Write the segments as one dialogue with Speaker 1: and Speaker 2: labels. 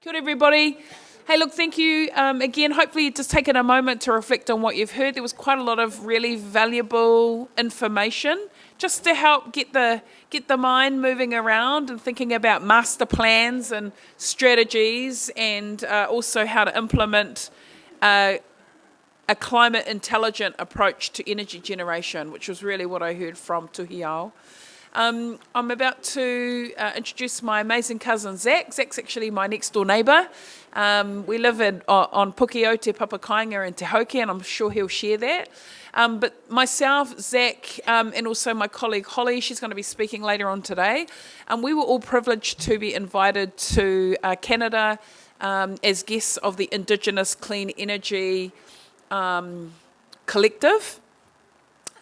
Speaker 1: Kia ora, everybody. Hey, look, thank you again. Hopefully you've just taken a moment to reflect on what you've heard. There was quite a lot of really valuable information just to help get the mind moving around and thinking about master plans and strategies, and also how to implement a climate intelligent approach to energy generation, which was really what I heard from Tuhi Ao. I'm about to introduce my amazing cousin Zack. Zack's actually my next door neighbour. We live on Pukeote, Papakāinga in Te Hauki, and I'm sure he'll share that. But myself, Zack, and also my colleague Holly, she's going to be speaking later on today. We were all privileged to be invited to Canada as guests of the Indigenous Clean Energy Collective.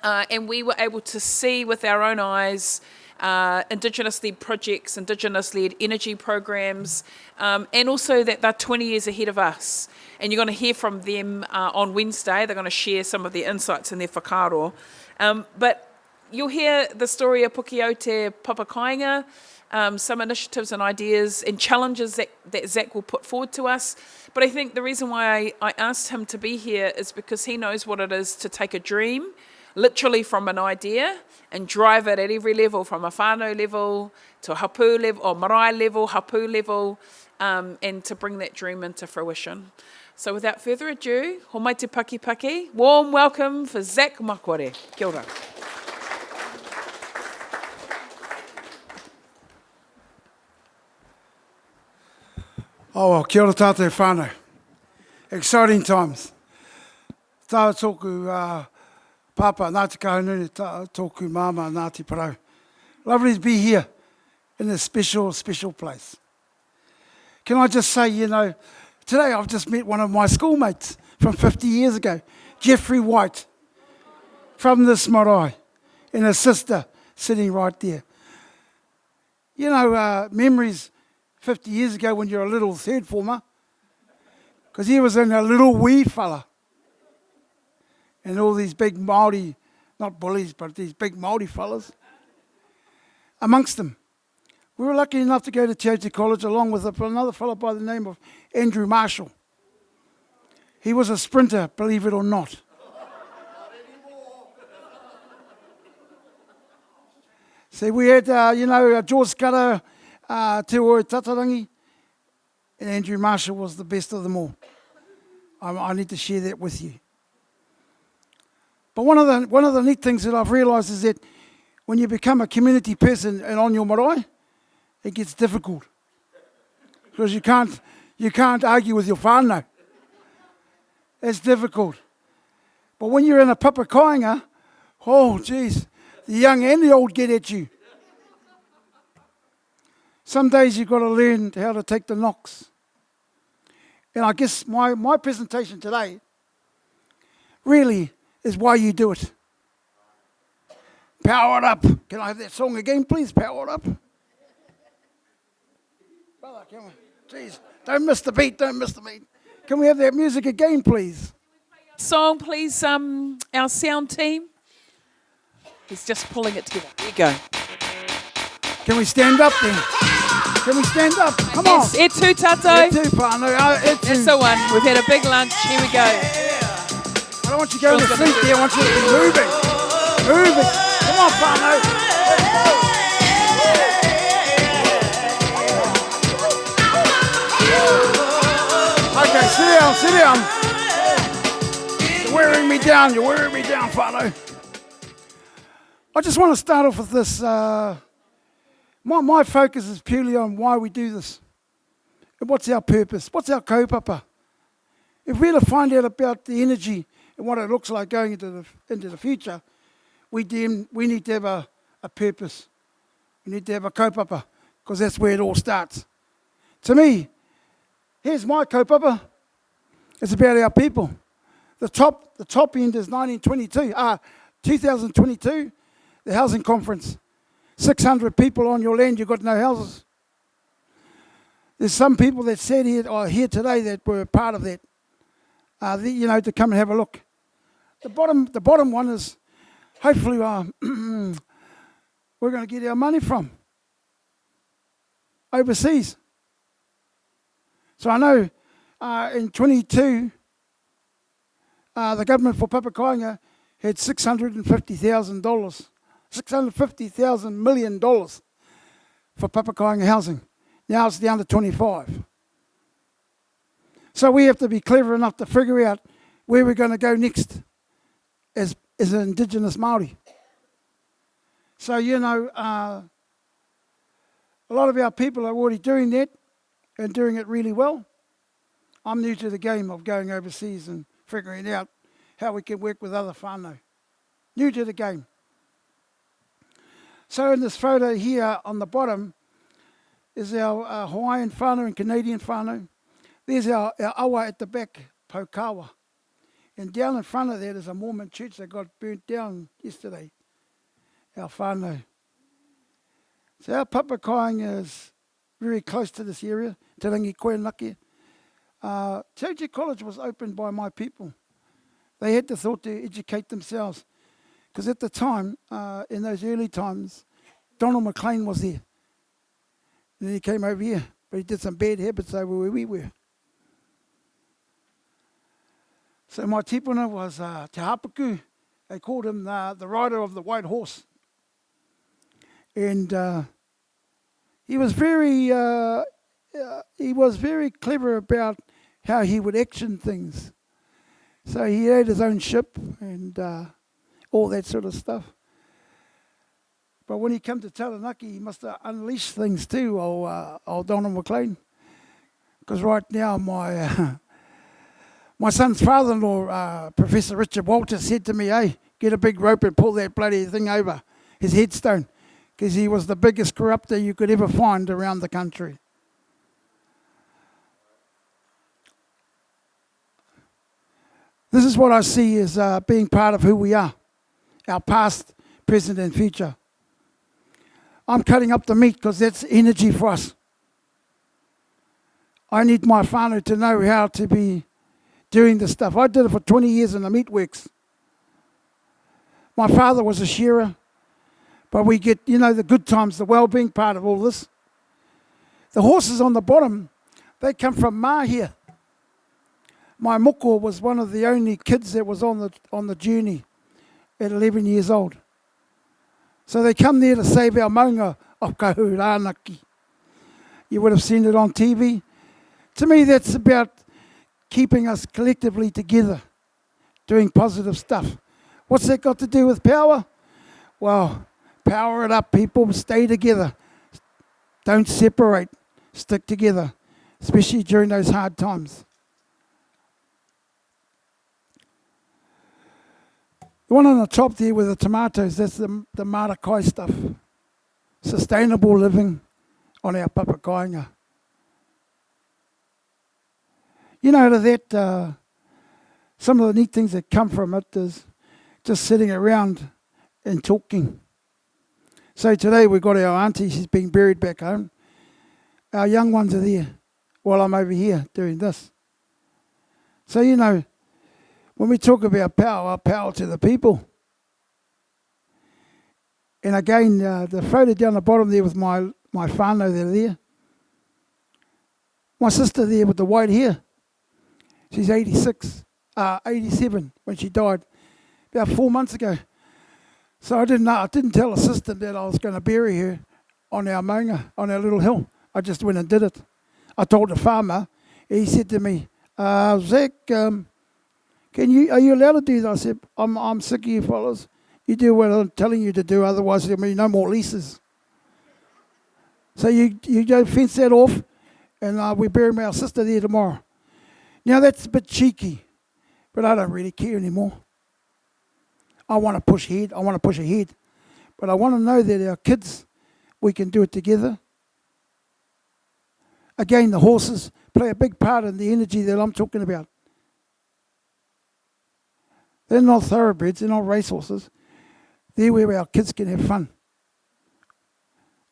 Speaker 1: And we were able to see with our own eyes Indigenous-led projects, Indigenous-led energy programs, and also that they're 20 years ahead of us. And you're going to hear from them on Wednesday. They're going to share some of their insights in their whakaaro. But you'll hear the story of Pukeote Papakāinga, some initiatives and ideas and challenges that Zack will put forward to us. But I think the reason why I asked him to be here is because he knows what it is to take a dream, literally from an idea, and drive it at every level, from a whānau level to a hapu level, or marae level, hapu level, and to bring that dream into fruition. So without further ado, ho mai te paki, warm welcome for Zack Makoare. Kia ora.
Speaker 2: Oh, well, kia ora tātou whānau. Exciting times. Tā tōku Papa, Ngāti Kahununi, tōku Māma, Ngāti Parau. Lovely to be here in this special, special place. Can I just say, today I've just met one of my schoolmates from 50 years ago, Jeffrey White, from this marae, and his sister sitting right there. Memories 50 years ago when you're a little third former, because he was in a little wee fella. And all these big Māori, not bullies, but these big Māori fellas, amongst them. We were lucky enough to go to Te Aute College along with another fellow by the name of Andrew Marshall. He was a sprinter, believe it or not. So we had, George Scudder, Te Oi Tatarangi, and Andrew Marshall was the best of them all. I need to share that with you. But one of the neat things that I've realised is that when you become a community person and on your marae, it gets difficult. Because you can't argue with your whānau. It's difficult. But when you're in a Papakāinga, oh geez, the young and the old get at you. Some days you've got to learn how to take the knocks. And I guess my presentation today really is why you do it. Power it up. Can I have that song again, please? Power it up. Brother, can we? Jeez, don't miss the beat, don't miss the beat. Can we have that music again, please?
Speaker 1: Song, please, our sound team. He's just pulling it together. There you go.
Speaker 2: Can we stand up then? Can we stand up? Come on.
Speaker 1: E tū tātou.
Speaker 2: E tū whānau.
Speaker 1: That's the one. We've had a big lunch. Here we go.
Speaker 2: I don't want you going to sleep there. I want you to be moving. Moving. Come on, whānau. Okay, sit down. You're wearing me down, whānau. I just want to start off with this. My focus is purely on why we do this. And what's our purpose? What's our kaupapa? If we're to find out about the energy and what it looks like going into the future, we need to have a purpose. We need to have a kaupapa, because that's where it all starts. To me, here's my kaupapa. It's about our people. The top end is 2022, the housing conference. 600 people on your land, you've got no houses. There's some people that said here today that were part of that, to come and have a look. The bottom one is hopefully we're going to get our money from overseas. So I know in 22, the government for Papakāinga had $650,000, $650,000 million for Papakāinga housing. Now it's down to 25. So we have to be clever enough to figure out where we're going to go next as an Indigenous Māori. So, you know, a lot of our people are already doing that and doing it really well. I'm new to the game of going overseas and figuring out how we can work with other whānau. New to the game. So in this photo here on the bottom is our Hawaiian whānau and Canadian whānau. There's our awa at the back, Paukawa. And down in front of that is a Mormon church that got burnt down yesterday. Our whānau. So our Papakāinga is very close to this area, Te Rangi Koenaki. Tauti College was opened by my people. They had the thought to educate themselves. Because at the time, in those early times, Donald McLean was there. And then he came over here, but he did some bad habits over where we were. So my tipuna was Te Hapaku. They called him the rider of the white horse. And he was very clever about how he would action things. So he had his own ship and all that sort of stuff. But when he came to Taranaki, he must have unleashed things too, old Donald McLean. Because right now, my son's father-in-law, Professor Richard Walter, said to me, hey, get a big rope and pull that bloody thing over his headstone. Because he was the biggest corrupter you could ever find around the country. This is what I see as being part of who we are, our past, present and future. I'm cutting up the meat because that's energy for us. I need my whānau to know how to be doing this stuff. I did it for 20 years in the meatworks. My father was a shearer, but we get, you know, the good times, the well-being part of all this. The horses on the bottom, they come from Mahue. My moko was one of the only kids that was on the journey at 11 years old. So they come there to save our maunga of Kahurānaki. You would have seen it on TV. To me, that's about keeping us collectively together, doing positive stuff. What's that got to do with power? Well, power it up, people. Stay together. Don't separate. Stick together, especially during those hard times. The one on the top there with the tomatoes, that's the marakai stuff. Sustainable living on our Papakāinga. You know, to that, some of the neat things that come from it is just sitting around and talking. So today we've got our auntie, she's being buried back home. Our young ones are there while I'm over here doing this. So, you know, when we talk about power to the people. And again, the photo down the bottom there with my whānau there. My sister there with the white hair. She's 87 when she died, about 4 months ago. So I didn't tell the sister that I was going to bury her on our maunga, on our little hill. I just went and did it. I told the farmer, he said to me, Zack, are you allowed to do that? I said, I'm sick of you fellas. You do what I'm telling you to do, otherwise there'll be no more leases. So you go fence that off, and we bury our sister there tomorrow. Now that's a bit cheeky, but I don't really care anymore. I want to push ahead. But I want to know that our kids, we can do it together. Again, the horses play a big part in the energy that I'm talking about. They're not thoroughbreds, they're not racehorses. They're where our kids can have fun.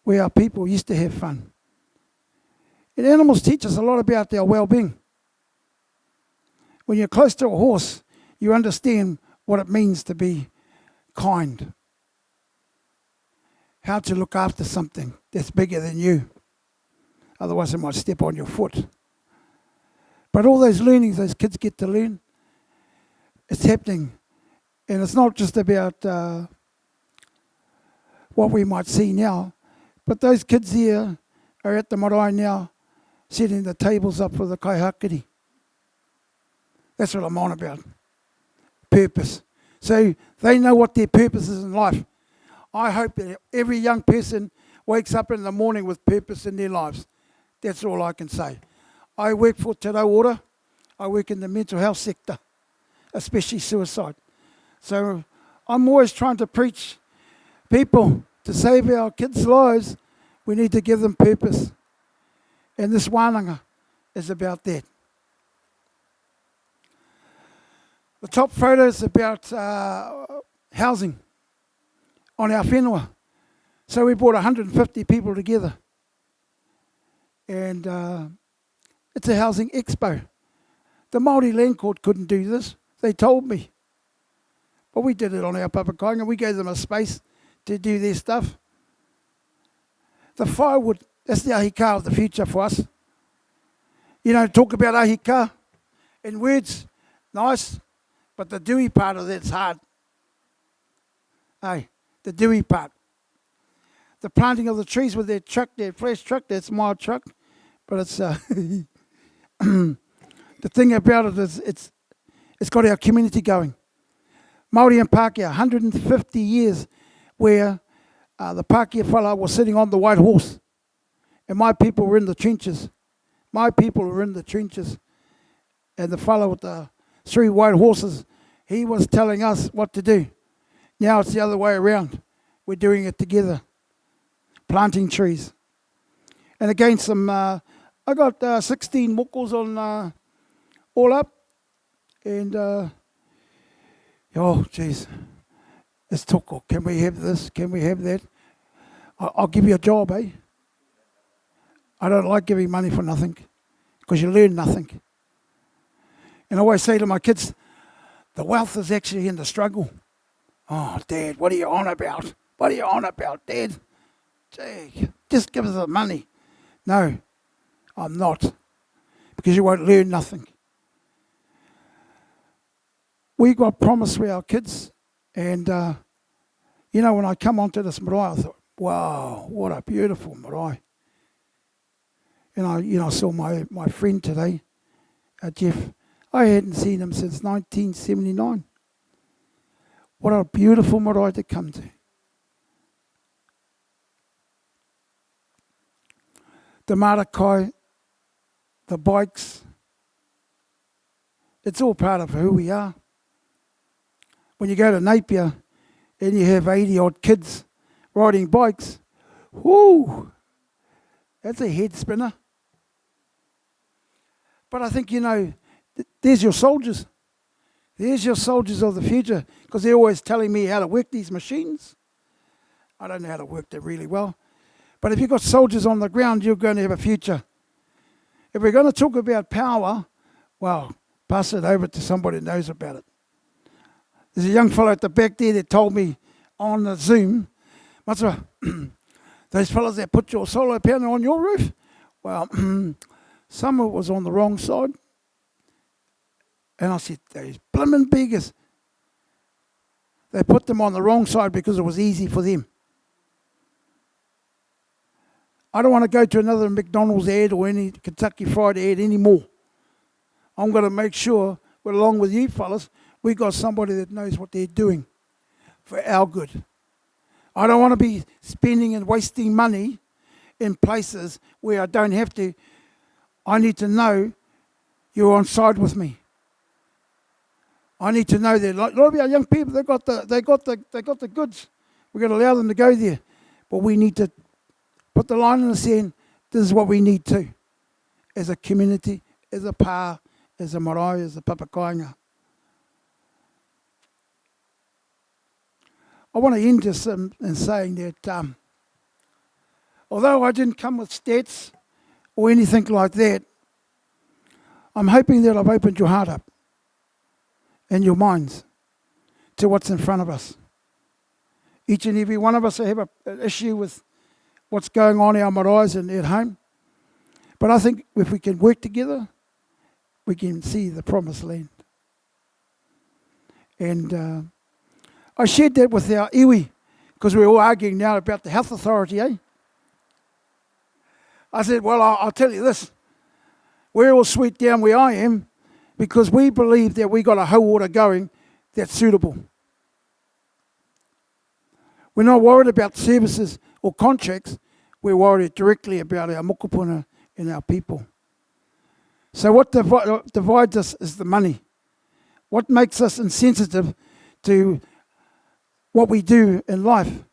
Speaker 2: Where our people used to have fun. And animals teach us a lot about our well-being. When you're close to a horse, you understand what it means to be kind. How to look after something that's bigger than you. Otherwise it might step on your foot. But all those learnings those kids get to learn, it's happening. And it's not just about what we might see now, but those kids here are at the marae now, setting the tables up for the kaihakiri. That's what I'm on about. Purpose. So they know what their purpose is in life. I hope that every young person wakes up in the morning with purpose in their lives. That's all I can say. I work for Te Rauora. I work in the mental health sector, especially suicide. So I'm always trying to preach people to save our kids' lives. We need to give them purpose. And this wānanga is about that. The top photo is about housing on our whenua. So we brought 150 people together. And it's a housing expo. The Māori Land Court couldn't do this. They told me. But we did it on our Papakāinga. We gave them a space to do their stuff. The firewood, that's the Ahi Kā of the future for us. You know, talk about Ahi Kā in words, nice, but the doing part of that's hard. Hey, the doing part. The planting of the trees with their truck, their flash truck, that's my truck. But it's the thing about it is it's got our community going. Māori and Pākehā, 150 years where the Pākehā whala was sitting on the white horse and my people were in the trenches. My people were in the trenches. And the whala with the 3 white horses, he was telling us what to do. Now it's the other way around. We're doing it together, planting trees. And again, I got 16 mokos on all up. And, oh, jeez, it's toko. Can we have this? Can we have that? I'll give you a job, eh? I don't like giving money for nothing because you learn nothing. And I always say to my kids, the wealth is actually in the struggle. Oh, Dad, what are you on about? What are you on about, Dad? Gee, just give us the money. No, I'm not, because you won't learn nothing. We got promise for our kids, and you know, when I come onto this marae, I thought, wow, what a beautiful marae. And I saw my friend today, Jeff. I hadn't seen him since 1979. What a beautiful marae to come to. The marakai, the bikes, it's all part of who we are. When you go to Napier and you have 80 odd kids riding bikes, whoo, that's a head spinner. But I think, you know, there's your soldiers. There's your soldiers of the future, because they're always telling me how to work these machines. I don't know how to work them really well. But if you've got soldiers on the ground, you're going to have a future. If we're going to talk about power, well, pass it over to somebody who knows about it. There's a young fellow at the back there that told me on the Zoom, Matsua, those fellas that put your solar panel on your roof, well, some of it was on the wrong side. And I said, those blimmin' beggars, they put them on the wrong side because it was easy for them. I don't want to go to another McDonald's ad or any Kentucky Fried ad anymore. I'm going to make sure, along with you fellas, we got somebody that knows what they're doing for our good. I don't want to be spending and wasting money in places where I don't have to. I need to know you're on side with me. I need to know that a lot of our young people, they got the goods. We're going to allow them to go there, but we need to put the line in the sand. This is what we need to, as a community, as a pā, as a marae, as a Papakāinga. I want to end just in saying that although I didn't come with stats or anything like that, I'm hoping that I've opened your heart up and your minds to what's in front of us. Each and every one of us have an issue with what's going on in our maraes and at home. But I think if we can work together we can see the promised land. And I shared that with our iwi, because we're all arguing now about the health authority, eh? I said, well, I'll tell you this. We're all sweet down where I am because we believe that we got a whole water going that's suitable. We're not worried about services or contracts. We're worried directly about our mokopuna and our people. So what divides us is the money. What makes us insensitive to what we do in life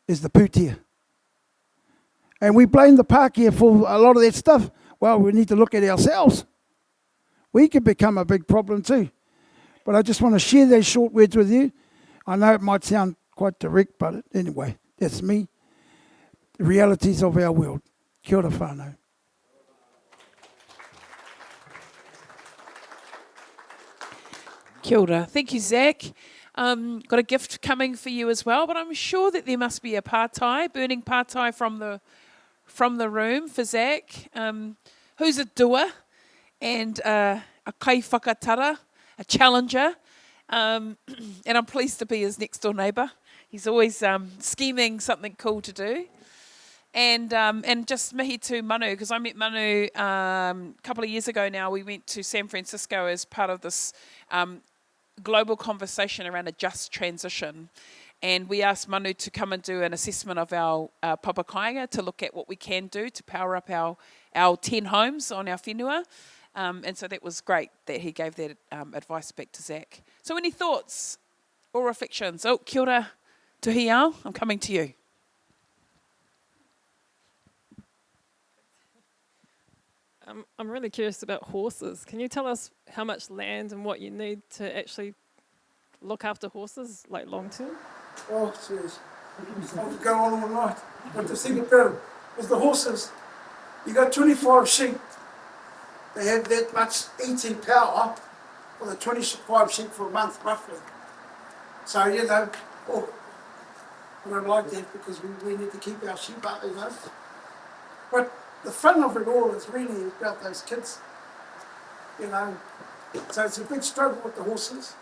Speaker 2: is the pūtea. And we blame the Pākehā for a lot of that stuff. Well, we need to look at ourselves. We can become a big problem too. But I just want to share those short words with you. I know it might sound quite direct, but anyway, that's me. The realities of our world. Kia ora whānau.
Speaker 1: Kia ora. Thank you, Zack. Got a gift coming for you as well, but I'm sure that there must be a pātai, burning pātai from the room for Zack, who's a doer and a kai whakatara, a challenger, and I'm pleased to be his next door neighbour. He's always scheming something cool to do. And just mihi to Manu, because I met Manu a couple of years ago now. We went to San Francisco as part of this global conversation around a just transition. And we asked Manu to come and do an assessment of our Papakāinga to look at what we can do to power up our 10 homes on our whenua. And so that was great that he gave that advice back to Zack. So any thoughts or reflections? Oh, kia ora tuhi ao, I'm coming to you.
Speaker 3: I'm really curious about horses. Can you tell us how much land and what you need to actually look after horses, like long term?
Speaker 2: Oh, jeez. I could go on all night. But the thing about it is the horses, you got 25 sheep. They have that much eating power for the 25 sheep for a month, roughly. So, you know, I don't like that because we need to keep our sheep up, you know. But the fun of it all is really about those kids, you know. So it's a big struggle with the horses.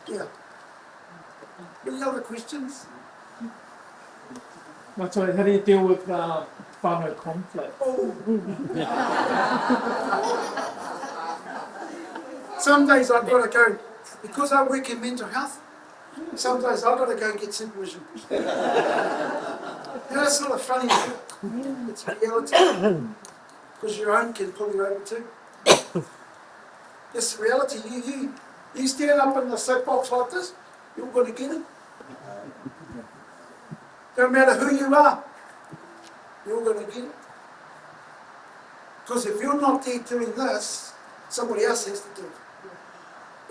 Speaker 2: Yeah. Any other questions?
Speaker 4: Sorry, how do you deal with whānau conflict?
Speaker 2: Oh. Some days I've got to go, because I work in mental health, some days I've got to go and get supervision. You know, it's not a funny thing, it's reality. Because your own can pull you over too. It's reality. You stand up in the soapbox like this, you're going to get it. No matter who you are, you're going to get it. Because if you're not there doing this, somebody else has to do it.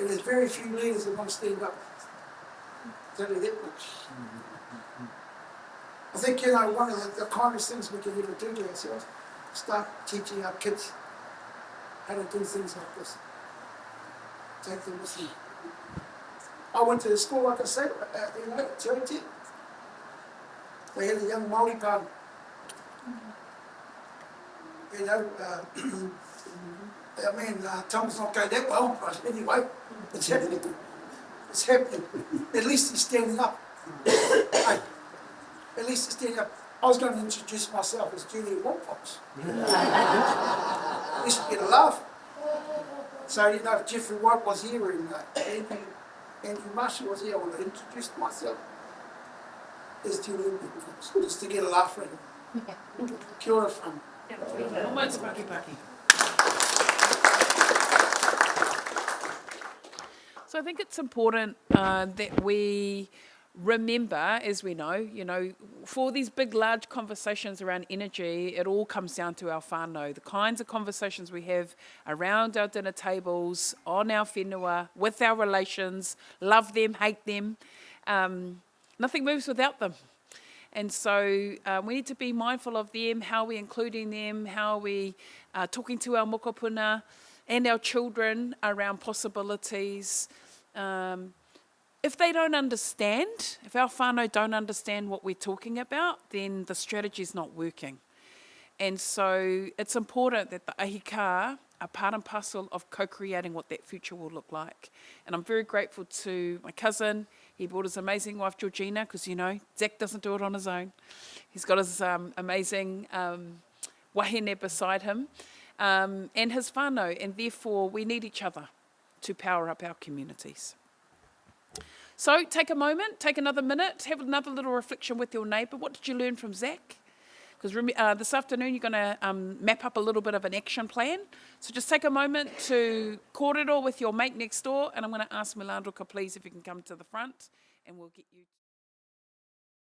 Speaker 2: And there's very few leaders that want to stand up. Tell you that much. I think, you know, one of the kindest things we can ever do to ourselves, start teaching our kids how to do things like this. Take them with you. I went to the school, like I said, you know, at Aotearoa. They had a young Māori pub. You know, I mean, time's not going that well, but anyway, it's happening. It's happening. At least he's standing up. Hey, at least he's standing up. I was going to introduce myself as Julia Walpox. At least you get a laugh. So, you know, if Jeffrey White was here and Andrew Marshall was here, I would have introduced myself as Julia Walpox, just to get a laugh at him. Kia ora whānau.
Speaker 1: Almost paki. So I think it's important that we remember, as we know, you know, for these big, large conversations around energy, it all comes down to our whānau, the kinds of conversations we have around our dinner tables, on our whenua, with our relations, love them, hate them. Nothing moves without them. And so we need to be mindful of them, how we're including them, how we are talking to our mokopuna and our children around possibilities. If they don't understand, if our whānau don't understand what we're talking about, then the strategy's not working. And so it's important that the Ahi Kā are part and parcel of co-creating what that future will look like. And I'm very grateful to my cousin. He brought his amazing wife, Georgina, because, you know, Zack doesn't do it on his own. He's got his amazing wahine beside him and his whānau, and therefore we need each other to power up our communities. So take a moment, take another minute, have another little reflection with your neighbour. What did you learn from Zack? Because this afternoon you're going to map up a little bit of an action plan. So just take a moment to kōrero with your mate next door, and I'm going to ask Milandroka, please, if you can come to the front, and we'll get you...